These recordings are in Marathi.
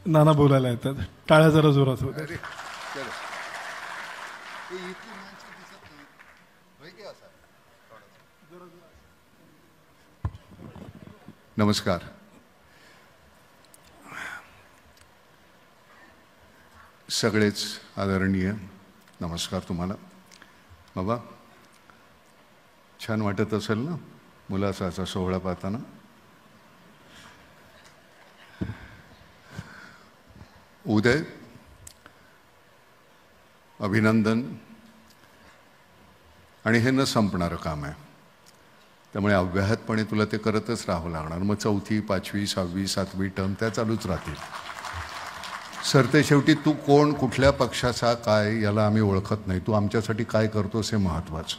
नाना बोलायला येतात. टाळ्या जरा जोरात होत्या. नमस्कार. सगळेच आदरणीय नमस्कार तुम्हाला. बाबा छान वाटत असेल ना मुलाचा असा सोहळा पाहताना. उदय, अभिनंदन. आणि हे न संपणारं काम आहे, त्यामुळे अव्याहतपणे तुला ते करतच राहावं लागणार. मग 4थी 5वी 6वी 7वी टर्म त्या चालूच राहतील. सरते शेवटी तू कोण, कुठल्या पक्षाचा, काय याला आम्ही ओळखत नाही. तू आमच्यासाठी काय करतोस हे महत्त्वाचं.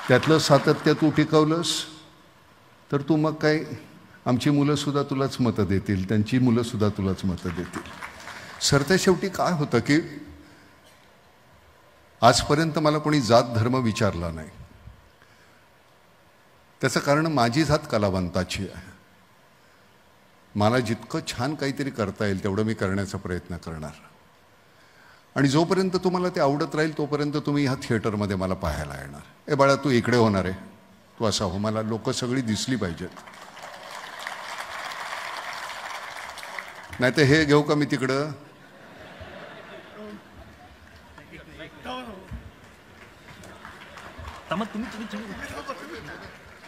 त्यातलं सातत्य तू टिकवलंस तर तू मग काय आमची मुलंसुद्धा तुलाच मतं देतील, त्यांची मुलंसुद्धा तुलाच मतं देतील. सरते शेवटी काय होतं की आजपर्यंत मला कोणी जात धर्म विचारला नाही. त्याचं कारण माझी जात कलावंताची आहे. मला जितकं छान काहीतरी करता येईल तेवढं मी करण्याचा प्रयत्न करणार. आणि जोपर्यंत तुम्हाला ते आवडत राहील तोपर्यंत तुम्ही ह्या थिएटरमध्ये मला पाहायला येणार. ए बाळा तू इकडे होणार आहे, तू असा हो, मला लोक सगळी दिसली पाहिजेत. नाही तर हे घेऊ का मी तिकडं.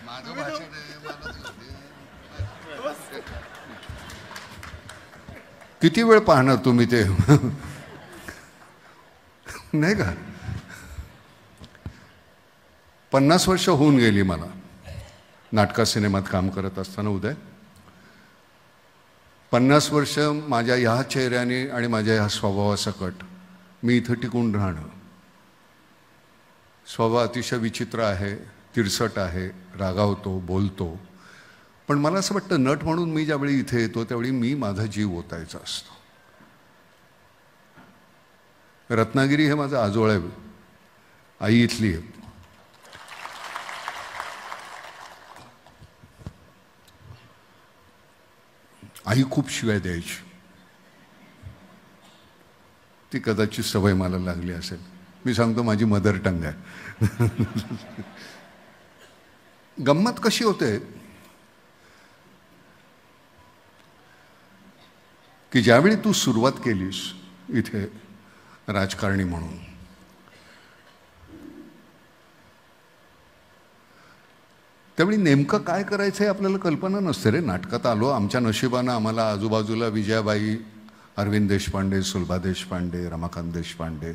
माझं भाषण किती वेळ पाहणार तुम्ही ते नाही का. 50 वर्ष होऊन गेली मला नाटका सिनेमात काम करत असताना. उदय, 50 वर्ष माझ्या ह्या चेहऱ्याने आणि माझ्या ह्या स्वभावासकट मी इथं टिकून राहणं. स्वभाव अतिशय विचित्र आहे, तिरसट आहे, रागावतो, बोलतो. पण मला असं वाटतं नट म्हणून मी ज्यावेळी इथे येतो त्यावेळी मी माझा जीव ओतायचा असतो. रत्नागिरी हे माझं आजोळ आहे, आई इथली आहे. आई खूप शिवाय द्यायची, ती कदाचित सवय मला लागली असेल. मी सांगतो माझी मदर टंग आहे. गंमत कशी होते की ज्यावेळी तू सुरुवात केलीस इथे राजकारणी म्हणून, त्यावेळी नेमकं काय करायचं आहे आपल्याला कल्पना नसते रे. नाटकात आलो, आमच्या नशिबानं आम्हाला आजूबाजूला विजयाबाई, अरविंद देशपांडे, सुलभा देशपांडे, रमाकांत देशपांडे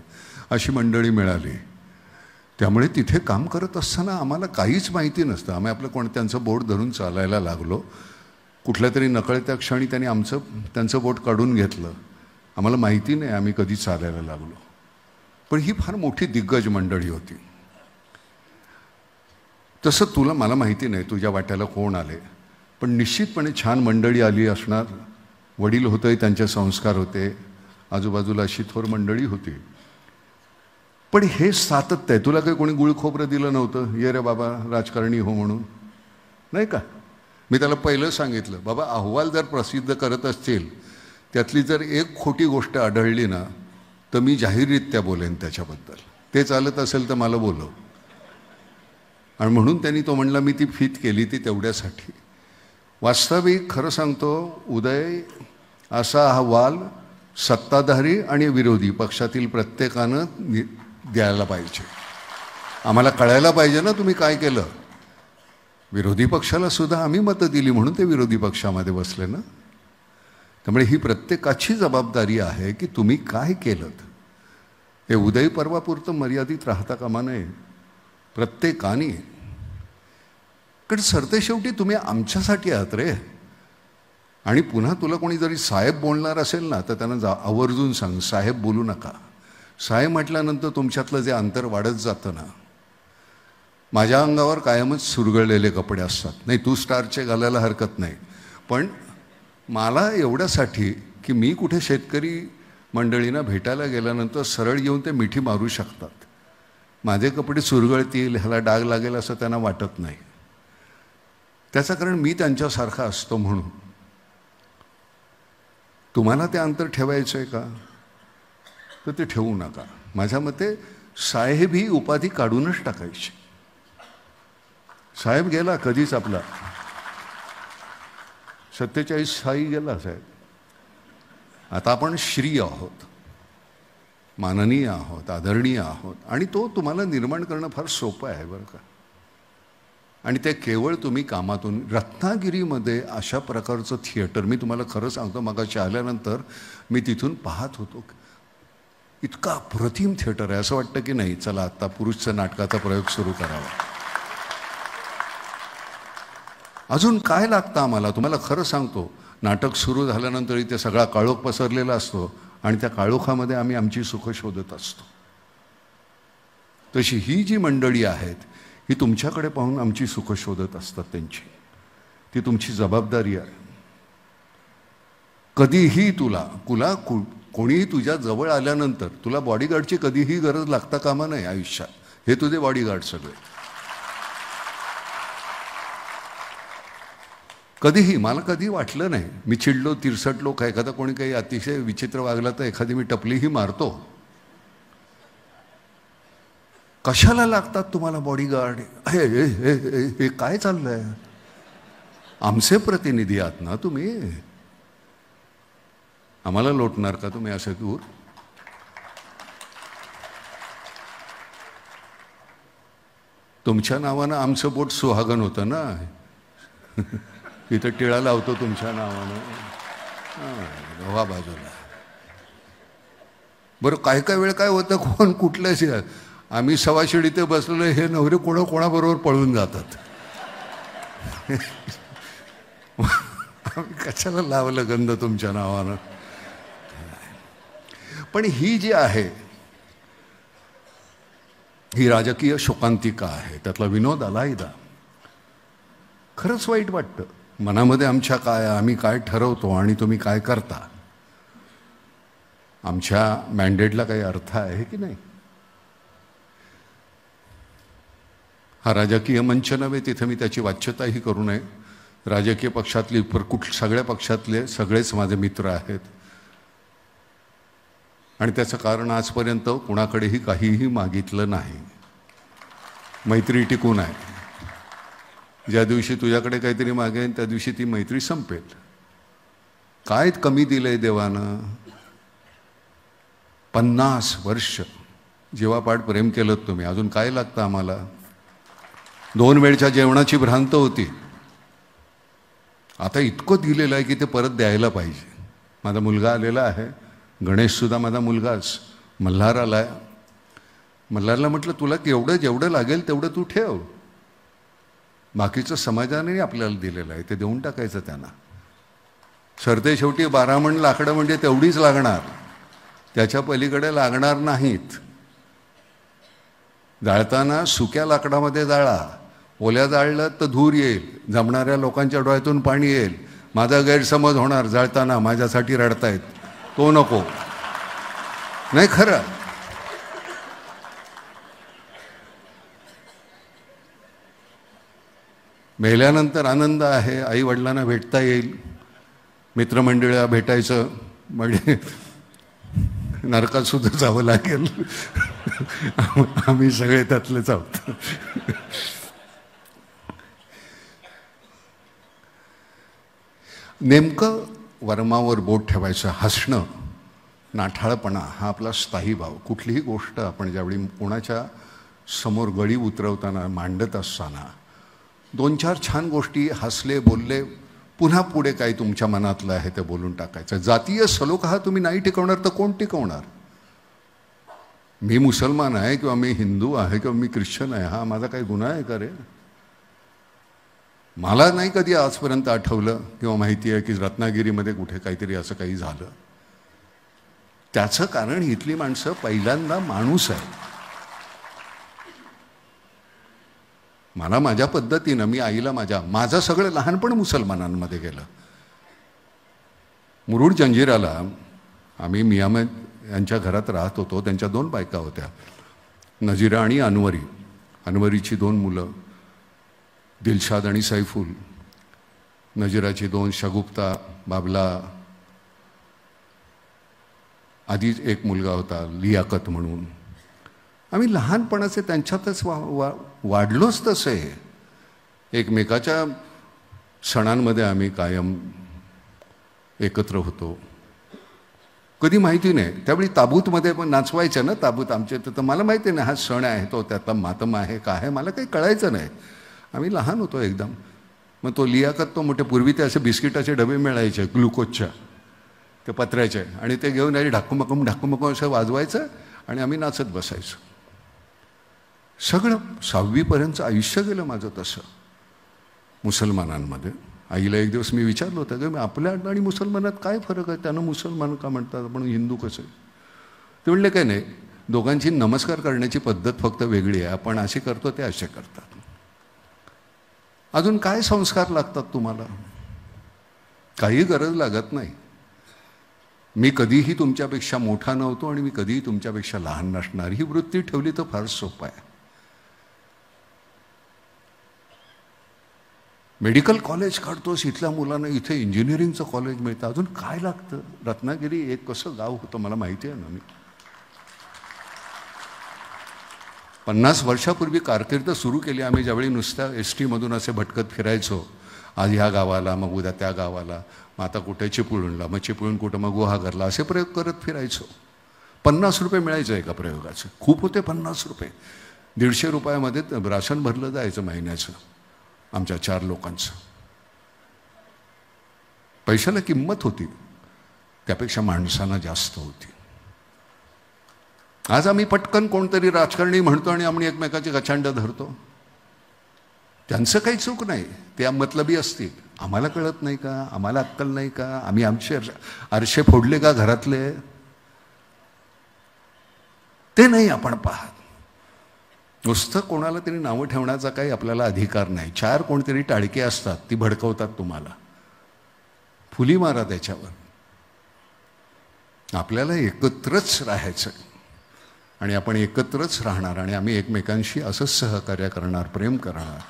अशी मंडळी मिळाली. त्यामुळे तिथे काम करत असताना आम्हाला काहीच माहिती नसतं. आम्ही आपलं त्यांचं बोट धरून चालायला लागलो. कुठल्या तरी नकळत्या क्षणी त्यांनी त्यांचं बोट काढून घेतलं. आम्हाला माहिती नाही आम्ही कधी चालायला लागलो. पण ही फार मोठी दिग्गज मंडळी होती. तसं तुला मला माहिती नाही तुझ्या वाट्याला कोण आले, पण निश्चितपणे छान मंडळी आली असणार. वडील होते, त्यांचे संस्कार होते, आजूबाजूला अशी थोर मंडळी होती. पण हे सातत्य आहे. तुला काही कोणी गुळखोबरं दिलं नव्हतं, ये रे बाबा राजकारणी हो म्हणून, नाही का. मी त्याला पहिलं सांगितलं, बाबा अहवाल जर प्रसिद्ध करत असतील त्यातली जर एक खोटी गोष्ट आढळली ना तर मी जाहीररित्या बोलेन त्याच्याबद्दल. ते चालत असेल तर मला बोलव. आणि म्हणून त्यांनी तो म्हणला मी ती फीत केली ती तेवढ्यासाठी. वास्तविक खरं सांगतो उदय, असा अहवाल सत्ताधारी आणि विरोधी पक्षातील प्रत्येकानं द्यायला पाहिजे. आम्हाला कळायला पाहिजे ना तुम्ही काय केलं. विरोधी पक्षाला सुद्धा आम्ही मतं दिली म्हणून ते विरोधी पक्षामध्ये बसले ना. त्यामुळे ही प्रत्येकाची जबाबदारी आहे की तुम्ही काय केलं. हे उदय पर्वापुरतं मर्यादित राहता कामा नये प्रत्येकाने. कारण सरते शेवटी तुम्ही आमच्यासाठी आहात रे. आणि पुन्हा तुला कोणी जरी साहेब बोलणार असेल ना तर त्यांना आवर्जून सांग साहेब बोलू नका. साहेब म्हटल्यानंतर तुमच्यातलं जे अंतर वाढत जातं ना. माझ्या अंगावर कायमच सुरगळलेले कपडे असतात. नाही तू स्टारचे घालायला हरकत नाही, पण मला एवढ्यासाठी की मी कुठे शेतकरी मंडळींना भेटायला गेल्यानंतर सरळ येऊन ते मिठी मारू शकतात. माझे कपडे सुरगळतील, ह्याला डाग लागेल असं त्यांना वाटत नाही. त्याचं कारण मी त्यांच्यासारखा असतो म्हणून. तुम्हाला ते अंतर ठेवायचं आहे का, तर ते ठेवू नका. माझ्या मते साहेब ही उपाधी काढूनच टाकायची. साहेब गेला कधीच आपला, 47 साली गेला साहेब. आता आपण श्री आहोत, माननीय आहोत, आदरणीय आहोत. आणि तो तुम्हाला निर्माण करणं फार सोपं आहे बरं का. आणि ते केवळ तुम्ही कामातून. रत्नागिरीमध्ये अशा प्रकारचं थिएटर, मी तुम्हाला खरं सांगतो, मगाशी आल्यानंतर मी तिथून पाहत होतो, इतका अप्रतिम थिएटर आहे. असं वाटतं की नाही, चला आत्ता पुरुषच्या नाटकाचा प्रयोग सुरू करावा. अजून काय लागतं आम्हाला, तुम्हाला खरं सांगतो. नाटक सुरू झाल्यानंतर इथे सगळा काळोख पसरलेला असतो आणि त्या काळोखामध्ये आम्ही आमची सुख शोधत असतो. तशी ही जी मंडळी आहेत, ही तुमच्याकडे पाहून आमची सुख शोधत असतात. त्यांची ती तुमची जबाबदारी आहे. कधीही तुला कोणीही तुझ्या जवळ आल्यानंतर तुला बॉडीगार्डची कधीही गरज लागता कामा नाही आयुष्यात. हे तुझे बॉडीगार्ड सगळे. कधीही मला कधी वाटलं नाही, मी चिडलो, तिरसटलो, का एखादा कोणी काही अतिशय विचित्र वागला तर एखादी मी टपलीही मारतो. कशाला लागतात तुम्हाला बॉडीगार्ड? हे काय चाललंय? आमचे प्रतिनिधी आहात ना तुम्ही, आम्हाला लोटणार का तुम्ही असे दूर? तुमच्या नावानं आमचं बोट सुहागन होतं ना, इथं टिळा लावतो तुमच्या नावानं. व्हा बाजूला. बरं काय काय वेळ काय होतं, कोण कुठल्याच, आम्ही सवाशिड इथे बसलेलो, हे नवरे कोणाबरोबर पळून जातात. आम्ही कशाला लावलं गंध तुमच्या नावानं? पण ही जी आहे ही राजकीय शोकांतिका आहे, त्यातला विनोद अलायदा. खरंच वाईट वाटतं मनामध्ये आमच्या, काय आम्ही काय ठरवतो आणि तुम्ही काय करता. आमच्या मॅन्डेटला काही अर्थ आहे की नाही? हा राजकीय मंच नव्हे, तिथे मी त्याची वाच्यताही करू नये. राजकीय पक्षातली सगळ्या पक्षातले सगळेच माझे मित्र आहेत. आणि त्याचं कारण आजपर्यंत कुणाकडेही काहीही मागितलं नाही. मैत्री टिकून आहे. ज्या दिवशी तुझ्याकडे काहीतरी मागेन त्या दिवशी ती मैत्री संपेल. काय कमी दिलंय देवानं? 50 वर्ष जीवापाड प्रेम केलं तुम्ही, अजून काय लागतं आम्हाला? 2 वेळच्या जेवणाची भ्रांत होती, आता इतकं दिलेलं आहे की ते परत द्यायला पाहिजे. माझा मुलगा आलेला आहे, गणेशसुद्धा माझा मुलगाच. मल्हार आलाय. मल्हारला म्हटलं तुला जेवढं लागेल तेवढं तू ठेव, बाकीचं समाजाने आपल्याला दिलेलं आहे ते देऊन टाकायचं त्यांना. सरते शेवटी 12 मण लाकडं म्हणजे तेवढीच लागणार, त्याच्या पलीकडे लागणार नाहीत. जाळताना सुक्या लाकडामध्ये जाळा, ओल्या जाळलं तर धूर येईल, जमणाऱ्या लोकांच्या डोळ्यातून पाणी येईल, माझा गैरसमज होणार, जाळताना माझ्यासाठी रडतायत, तो नको. नाही खरं. मेल्यानंतर आनंद आहे, आई वडिलांना भेटता येईल, मित्रमंडळीला भेटायचं, म्हणजे नरकात सुद्धा जावं लागेल. आम्ही सगळे त्यातलेच आहोत. नेमकं वर्मावर बोट ठेवायचं, हसणं, नाठाळपणा हा आपला स्थायी भाव. कुठलीही गोष्ट आपण ज्यावेळी कोणाच्या समोर गळी उतरवताना, मांडत असताना 2-4 छान गोष्टी हसले, बोलले, पुन्हा पुढे काय तुमच्या मनातलं आहे ते बोलून टाकायचं. जातीय सलोखा हा तुम्ही नाही टिकवणार तर कोण टिकवणार? मी मुसलमान आहे किंवा मी हिंदू आहे किंवा मी ख्रिश्चन आहे, हा माझा काही गुन्हा आहे का रे? मला नाही कधी आजपर्यंत आठवलं किंवा माहिती आहे की रत्नागिरीमध्ये कुठे काहीतरी असं काही झालं. त्याचं कारण इथली माणसं पहिल्यांदा माणूस आहे. मला माझ्या पद्धतीनं, मी आईला माझं सगळं लहानपण मुसलमानांमध्ये गेलं. मुरुड जंजिराला आम्ही मियामद यांच्या घरात राहत होतो. त्यांच्या 2 बायका होत्या, नजीरा आणि अनवरी. अनवरीची 2 मुलं, दिलशाद आणि सैफुल. नजीराची 2, शगुफ्ता, बाबला. आधी एक मुलगा होता लियाकत म्हणून. आम्ही लहानपणाचे त्यांच्यातच वाढलोच तसे. एकमेकाच्या सणांमध्ये आम्ही कायम एकत्र होतो. कधी माहिती नाही, त्यावेळी ताबूतमध्ये पण नाचवायचं ना ताबूत आमच्या इथं. तर मला माहिती नाही हा सण आहे तो त्यातला मातम आहे का आहे मला काही कळायचं नाही. आम्ही लहान होतो एकदम. मग तो लियाकत तो मोठे पूर्वी ते असे बिस्किटाचे डबे मिळायचे ग्लुकोजच्या, ते पत्र्याचे, आणि ते घेऊन आधी ढाकूमकूम असं वाजवायचं आणि आम्ही नाचत बसायचो. सगळं 6वीपर्यंतचं आयुष्य गेलं माझं तसं मुसलमानांमध्ये. आईला एक दिवस मी विचारलं होतं की आपल्या आणि मुसलमानात काय फरक आहे, त्यांना मुसलमान का म्हणतात आपण हिंदू कसं. ते म्हणले काय नाही, दोघांची नमस्कार करण्याची पद्धत फक्त वेगळी आहे. आपण असे करतो ते असे करतात. अजून काय संस्कार लागतात तुम्हाला, काही गरज लागत नाही. मी कधीही तुमच्यापेक्षा मोठा नव्हतो आणि मी कधीही तुमच्यापेक्षा लहान नसणार, ही वृत्ती ठेवली तर फार सोपं आहे. मेडिकल कॉलेज काढतोस इथल्या मुलांना, इथे इंजिनिअरिंगचं कॉलेज मिळतं, अजून काय लागतं. रत्नागिरी एक कसं गाव होतं मला माहिती आहे ना. मी 50 वर्षापूर्वी कारकीर्द सुरू केली आम्ही, ज्यावेळी नुसत्या ST मधून असे भटकत फिरायचो. आज ह्या गावाला, मग उद्या त्या गावाला, मग आता कुठे चिपळूणला, मग चिपळूण कुठं, मग गुहागरला, असे प्रयोग करत फिरायचो. 50 रुपये मिळायचं एका प्रयोगाचं. खूप होते 50 रुपये. 150 रुपयामध्ये राशन भरलं जायचं महिन्याचं आमच्या 4 लोकांचं. पैशाला किंमत होती, त्यापेक्षा माणसांना जास्त होती. आज आम्ही पटकन कोणतरी राजकारणी म्हणतो आणि आम्ही एकमेकाची गचांड धरतो. त्यांचं काही चूक नाही, ते मतलबी असतील. आम्हाला कळत नाही का, आम्हाला अक्कल नाही का, आम्ही आमचे आरशे फोडले का घरातले, ते नाही आपण पाहत. नुसतं कोणाला तरी नावं ठेवण्याचा काही आपल्याला अधिकार नाही. 4 कोणतरी टाळके असतात, ती भडकवतात तुम्हाला. फुली मारा त्याच्यावर. आपल्याला एकत्रच राहायचं आणि आपण एकत्रच राहणार आणि आम्ही एकमेकांशी असंच सहकार्य करणार, प्रेम करणार.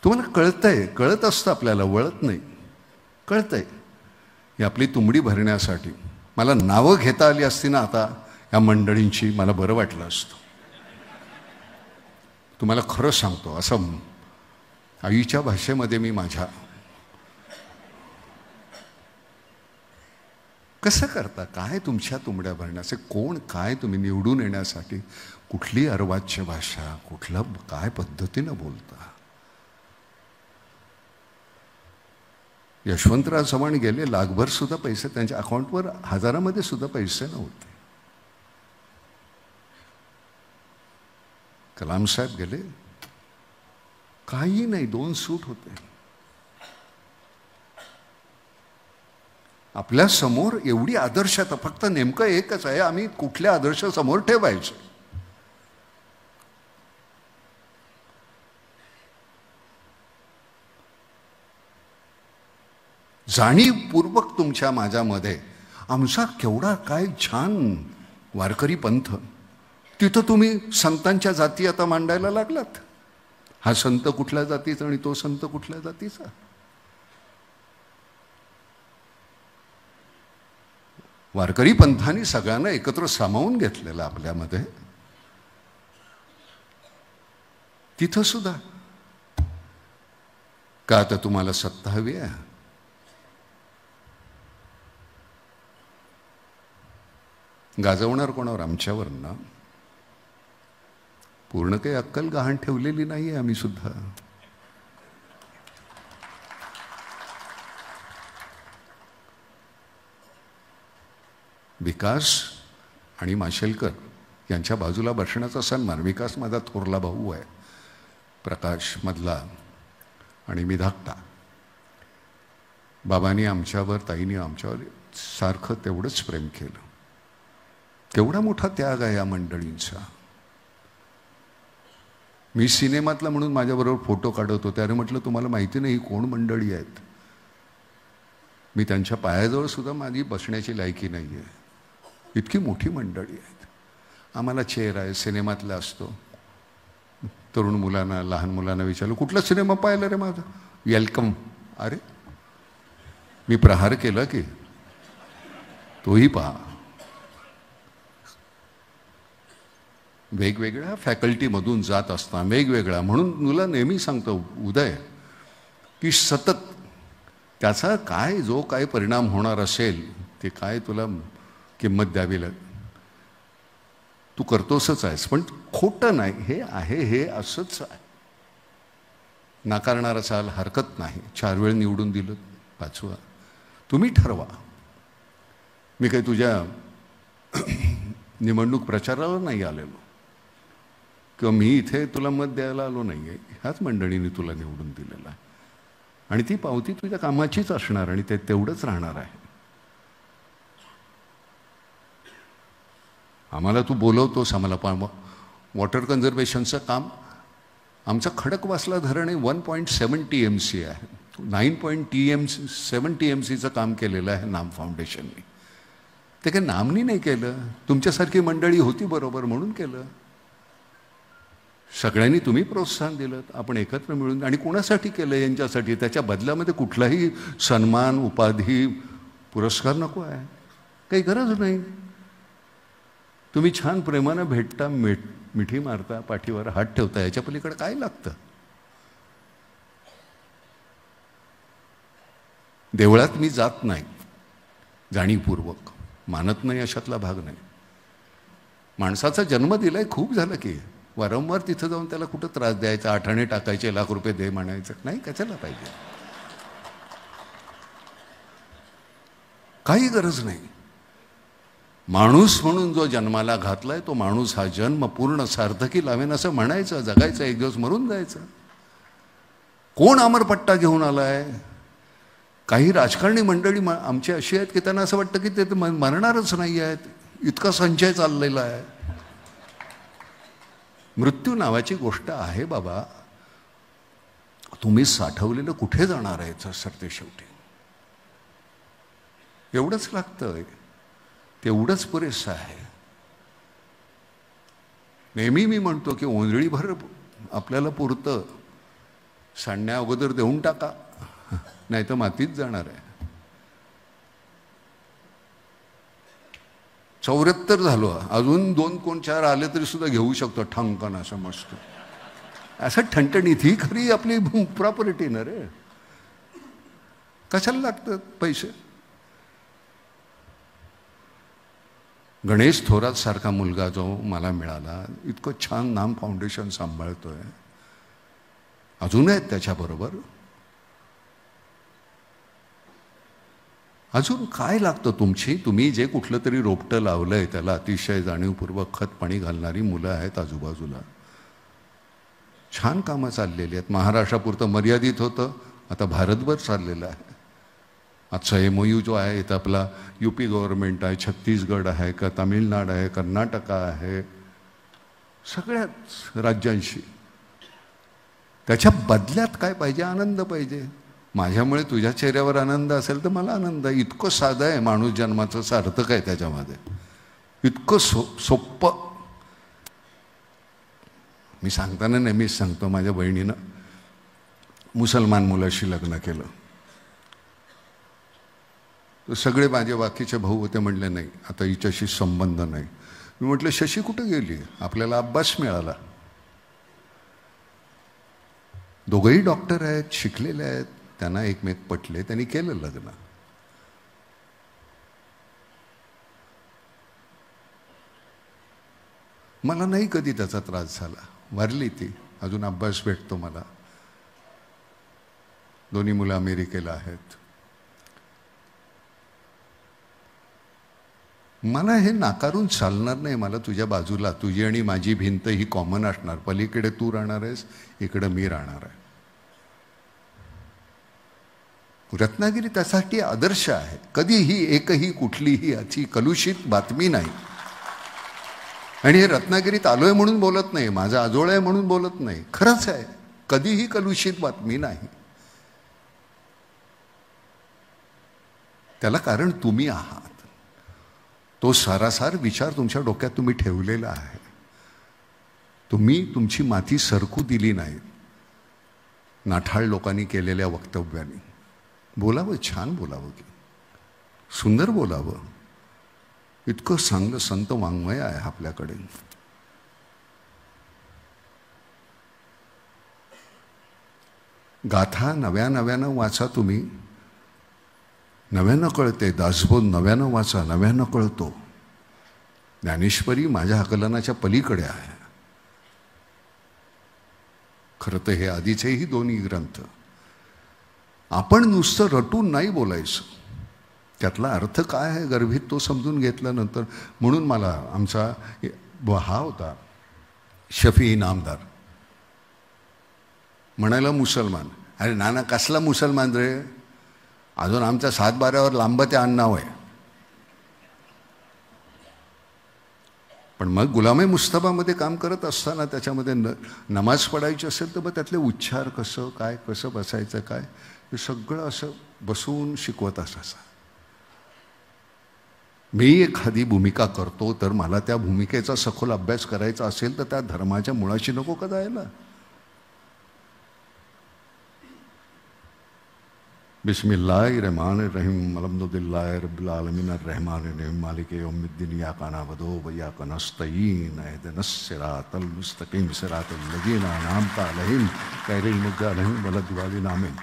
तुम्हाला कळतंय, कळत असतं आपल्याला, वळत नाही, कळतंय. ही आपली तुंबडी भरण्यासाठी मला नावं घेता आली असती ना आता या मंडळींची, मला बरं वाटलं असतं. तुम्हाला खरं सांगतो, असं आईच्या भाषेमध्ये मी माझ्या, कसं करता काय तुमच्या तुंबड्या भरण्याचे, कोण काय तुम्ही निवडून येण्यासाठी कुठली अर्वाच्य भाषा, कुठलं काय पद्धतीनं बोलता. यशवंतराव चव्हाण गेले, लाखभर सुद्धा पैसे त्यांच्या अकाउंटवर, हजारामध्ये सुद्धा पैसे नव्हते. कलाम साहेब गेले, काही नाही, 2 सूट होते. आपल्या समोर एवढी आदर्शता, फक्त नेमकं एकच आहे, आम्ही कुठल्या आदर्श समोर ठेवायचं. जाणीवपूर्वक तुमच्या माझ्यामध्ये आमचा केवढा काय छान वारकरी पंथ, तिथं तुम्ही संतांच्या जाती आता मांडायला लागलात. हा संत कुठल्या जातीचा आणि तो संत कुठल्या जातीचा. वारकरी पंथाने सगळ्यांना एकत्र सामावून घेतलेलं आपल्यामध्ये. तिथं सुद्धा का आता तुम्हाला सत्ता हवी आहे, गाजवणार कोणावर, आमच्यावर ना. पूर्ण काही अक्कल गहाण ठेवलेली नाही आहे आम्ही सुद्धा. विकास आणि माशेलकर यांच्या बाजूला बसण्याचा सन्मान. विकास माझा थोरला भाऊ आहे, प्रकाश मधला, आणि मी धाकटा. बाबांनी आमच्यावर, ताईंनी आमच्यावर सारखं तेवढंच प्रेम केलं. केवढा मोठा त्याग आहे या मंडळींचा. मी सिनेमातला म्हणून माझ्याबरोबर फोटो काढत होते. अरे म्हटलं तुम्हाला माहिती नाही कोण मंडळी आहेत. मी त्यांच्या पायाजवळ सुद्धा माझी बसण्याची लायकी नाही आहे, इतकी मोठी मंडळी आहेत. आम्हाला चेअर आहे, सिनेमातला असतो. तरुण मुलांना, लहान मुलांना विचारलं कुठला सिनेमा पाहिला रे माझा, वेलकम. अरे मी प्रहार केला की तोही पहा. वेगवेगळ्या फॅकल्टीमधून जात असता वेगवेगळ्या, म्हणून तुला नेहमी सांगतो उदय की सतत त्याचा काय जो काय परिणाम होणार असेल ते काय तुला किंमत द्यावी लागेल. तू करतोसच आहेस, पण खोटं नाही, हे आहे हे असंच आहे. नाकारणारा चाल हरकत नाही. 4 वेळ निवडून दिलं, 5वा तुम्ही ठरवा. मी काही तुझ्या निवडणूक प्रचाराला नाही आलेलो किंवा मी इथे तुला मत द्यायला आलो नाही आहे. ह्याच मंडळीने तुला निवडून दिलेलं आहे आणि ती पावती तुझ्या कामाचीच असणार आणि ते तेवढंच राहणार आहे. आम्हाला तू बोलवतोस, आम्हाला वॉटर कन्झर्वेशनचं काम. आमचं खडकवासला धरण आहे 1.7 TMC आहे. 9.7 TMCचं काम केलेलं आहे नाम फाउंडेशनने. ते काही नामनी नाही केलं, तुमच्यासारखी मंडळी होती बरोबर म्हणून केलं. सगळ्यांनी तुम्ही प्रोत्साहन दिलं, आपण एकत्र मिळून. आणि कोणासाठी केलं? यांच्यासाठी. त्याच्या बदल्यामध्ये कुठलाही सन्मान, उपाधी, पुरस्कार नको आहे, काही गरज नाही. तुम्ही छान प्रेमानं भेटता, मिठी मारता, पाठीवर हात ठेवता, याच्या पलीकडे काय लागतं? देवळात मी जात नाही जाणीवपूर्वक, मानत नाही अशातला भाग नाही. माणसाचा जन्म दिलाय, खूप झालं की. वारंवार तिथं जाऊन त्याला कुठं त्रास द्यायचा, आठाणे टाकायचे, लाख रुपये दे म्हणायचं नाही, कशाला पाहिजे? काही गरज नाही. माणूस म्हणून जो जन्माला घातलाय तो माणूस हा जन्म पूर्ण सार्थकी लावेन असं म्हणायचं, जगायचं, एक दिवस मरून जायचं. कोण अमरपट्टा घेऊन आलाय? काही राजकारणी मंडळी आमची अशी आहेत की त्यांना असं वाटतं की ते मरणारच नाही आहेत, इतका संचय चाललेला आहे. मृत्यू नावाची गोष्ट आहे बाबा, तुम्ही साठवलेलं कुठे जाणार आहे सरते शेवटी. एवढंच लागतं, तेवढंच पुरेसं आहे. नेहमी मी म्हणतो की ओंजळीभर आपल्याला पुरतं, सांडण्या अगोदर देऊन टाका, नाही तर मातीत जाणार आहे. 74 झालो, अजून 2 कोण 4 आले तरी सुद्धा घेऊ शकतो ठणकन असं मस्त. असं ठणठणीत ही खरी आपली प्रॉपर्टी ना रे. कशाला लागतात पैसे? गणेश थोरात सारखा मुलगा जो मला मिळाला, इतकं छान नाम फाउंडेशन सांभाळतोय, अजून आहेत त्याच्याबरोबर. अजून काय लागतं तुम्ही जे कुठलं तरी रोपटं लावलंय त्याला अतिशय जाणीवपूर्वक खत पाणी घालणारी मुलं आहेत आजूबाजूला. छान कामं चाललेली आहेत. महाराष्ट्रापुरतं मर्यादित होतं, आता भारतभर चाललेलं आहे. आजचा MOU जो आहे इथं आपला UP गव्हर्नमेंट आहे, छत्तीसगड आहे, का तामिळनाड आहे, कर्नाटक आहे, सगळ्याच राज्यांशी. त्याच्या बदल्यात काय पाहिजे? आनंद पाहिजे. माझ्यामुळे तुझ्या चेहऱ्यावर आनंद असेल तर मला आनंद आहे. इतकं साधं आहे माणूस जन्माचं, सार्थक आहे त्याच्यामध्ये, इतकं सोप्पं. मी सांगताना नेहमीच सांगतो, माझ्या बहिणीनं मुसलमान मुलाशी लग्न केलं. तर सगळे माझे बाकीचे भाऊ होते, म्हणले नाही आता हिच्याशी संबंध नाही. मी म्हटलं शशी कुठं गेली? आपल्याला अब्बास मिळाला. दोघंही डॉक्टर आहेत, शिकलेले आहेत, त्यांना एकमेक पटले, त्यांनी केलं लग्न. मला नाही कधी त्याचा त्रास झाला. वारली ती, अजून अब्बास भेटतो मला. दोन्ही मुलं अमेरिकेला आहेत. मला हे नाकारून चालणार नाही. मला तुझ्या बाजूला, तुझी आणि माझी भिंत ही कॉमन असणार. पलीकडे तू राहणार आहेस, इकडं मी राहणार आहे. रत्नागिरी त्यासाठी आदर्श आहे. कधीही एकही कुठलीही अति कलुषित बातमी नाही. आणि हे रत्नागिरीत आलोय म्हणून बोलत नाही, माझा आजोळ आहे म्हणून बोलत नाही, खरंच आहे. कधीही कलुषित बातमी नाही. त्याला कारण तुम्ही आहात. तो सारासार विचार तुमच्या डोक्यात तुम्ही ठेवलेला आहे. तुम्ही तुमची माती सरकू दिली नाही नाठाळ लोकांनी केलेल्या वक्तव्याने. बोलावं, छान बोलावं, की सुंदर बोलावं. इतकं चांगलं संत वाङ्मय आहे आपल्याकडे. गाथा नव्यानं वाचा तुम्ही, नव्यानं कळते. दासबोध नव्यानं वाचा, नव्यानं कळतो. ज्ञानेश्वरी माझ्या आकलनाच्या पलीकडे आहे. खरं तर हे आधीचेही दोन्ही ग्रंथ आपण नुसतं रटून नाही बोलायचं, त्यातला अर्थ काय आहे गर्भित तो समजून घेतल्यानंतर. म्हणून मला आमचा हा होता शफी इनामदार, म्हणायला मुसलमान. अरे नाना कसला मुसलमान रे, अजून आमच्या 7-12वर लांब ते आडनाव आहे. पण मग गुलामे मुस्तफामध्ये काम करत असताना त्याच्यामध्ये नमाज पडायची असेल तर मग त्यातले उच्चार कसं काय, कसं बसायचं काय, हे सगळं असं बसून शिकवत असायचं. मी एखादी भूमिका करतो तर मला त्या भूमिकेचा सखोल अभ्यास करायचा असेल तर त्या धर्माच्या मुळाशी नको का जायला. बिस्मिल्लाहिर्रहमानिर्रहीम अल्हम्दुलिल्लाहि रब्बिल आलमीन अर्रहमानिर्रहीम मालिकि यौमिद्दीन इय्याका नअबुदु व इय्याका नस्तईन इहदिनस सिरातल मुस्तकीम सिरातल लजीना अनअमता अलैहिम गैरिल मग़्दूबि अलैहिम वलद्दालिन आमीन.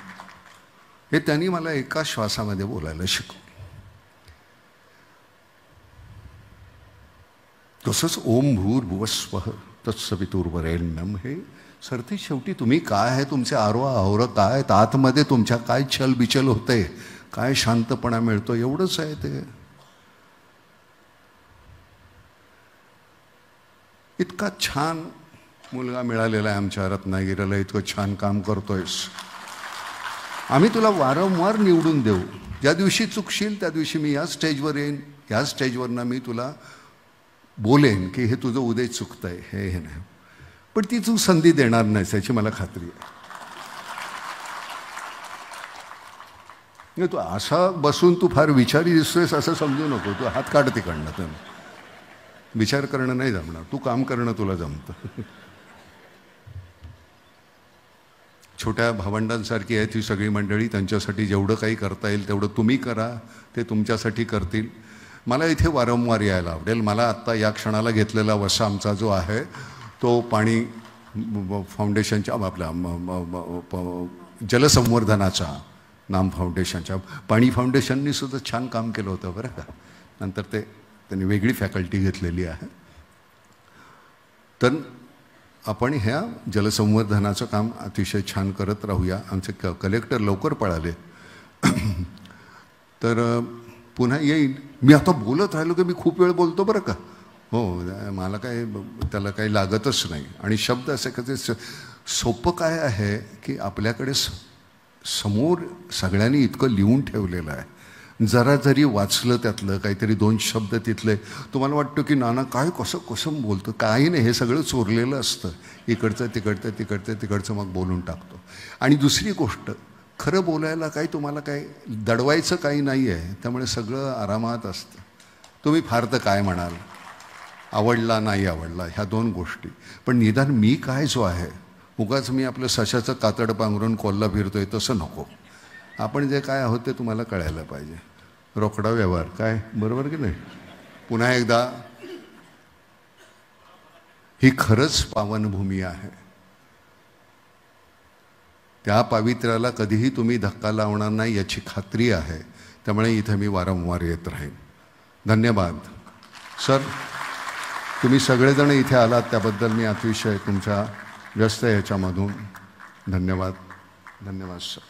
हे त्यांनी मला एका श्वासामध्ये बोलायला शिकवलं. तसंच ओम भूर्भुवस्वः तत्सवितुर्वरेण्यम हे सरते शेवटी तुम्ही काय आहे, तुमचे आरोह अहोरं काय, आतमध्ये तुमच्या काय छल बिचल होते, काय शांतपणा मिळतो, एवढंच आहे ते. इतका छान मुलगा मिळालेला आहे आमच्या रत्नागिरीला, इतकं छान काम करतोयस. आम्ही तुला वारंवार निवडून देऊ. ज्या दिवशी चुकशील त्या दिवशी मी या स्टेजवर येईन, या स्टेजवरनं मी तुला बोलेन की हे तुझं उद्या चुकतंय, हे नाही. पण ती तू संधी देणार नाहीस याची मला खात्री आहे. तू असा बसून तू फार विचारी दिसतोयस असं समजू नको. तू हात काढ तिकडनं. तर विचार करणं नाही जमणार, तू काम करणं तुला जमतं. छोट्या भावंडांसारखी आहे ती सगळी मंडळी. त्यांच्यासाठी जेवढं काही करता येईल तेवढं तुम्ही करा, ते तुमच्यासाठी करतील. मला इथे वारंवार यायला आवडेल. मला आत्ता या क्षणाला घेतलेला वसा आमचा जो आहे तो पाणी फाउंडेशनच्या आपल्या जलसंवर्धनाचा नाम फाउंडेशनच्या पाणी फाउंडेशननी सुद्धा छान काम केलं होतं बरं का. नंतर त्यांनी वेगळी फॅकल्टी घेतलेली आहे. तर आपण ह्या जलसंवर्धनाचं काम अतिशय छान करत राहूया. आमचे कलेक्टर लवकर पळाले तर पुन्हा येईल. मी आता बोलत राहिलो की मी खूप वेळ बोलतो बरं का. हो, मला काय त्याला काही लागतच नाही. आणि शब्द असे कसे सोपं काय आहे की आपल्याकडे समोर सगळ्यांनी इतकं लिहून ठेवलेलं आहे. जरा जरी वाचलं त्यातलं काहीतरी 2 शब्द तिथले, तुम्हाला वाटतं की नाना काय कसं कसं बोलतं. काही नाही, हे सगळं चोरलेलं असतं. इकडचं तिकडचं मग बोलून टाकतो. आणि दुसरी गोष्ट, खरं बोलायला काही तुम्हाला काही दडवायचं काही नाही आहे. त्यामुळे सगळं आरामात असतं. तुम्ही फार तर काय म्हणाल, आवडला नाही आवडला ह्या 2 गोष्टी. पण निदान मी काय जो आहे, उगाच मी आपलं सशाचं कातड पांघरून कोल्हा फिरतोय तसं नको. आपण जे काय आहोत ते तुम्हाला कळायला पाहिजे. रोकडा व्यवहार काय, बरोबर की नाही. पुन्हा एकदा ही खरंच पावनभूमी आहे. त्या पावित्र्याला कधीही तुम्ही धक्का लावणार नाही याची खात्री आहे. त्यामुळे इथे मी वारंवार येत राहीन. धन्यवाद सर. तुम्ही सगळेजण इथे आलात त्याबद्दल मी अतिशय तुमच्या व्यस्त ह्याच्यामधून धन्यवाद. धन्यवाद सर.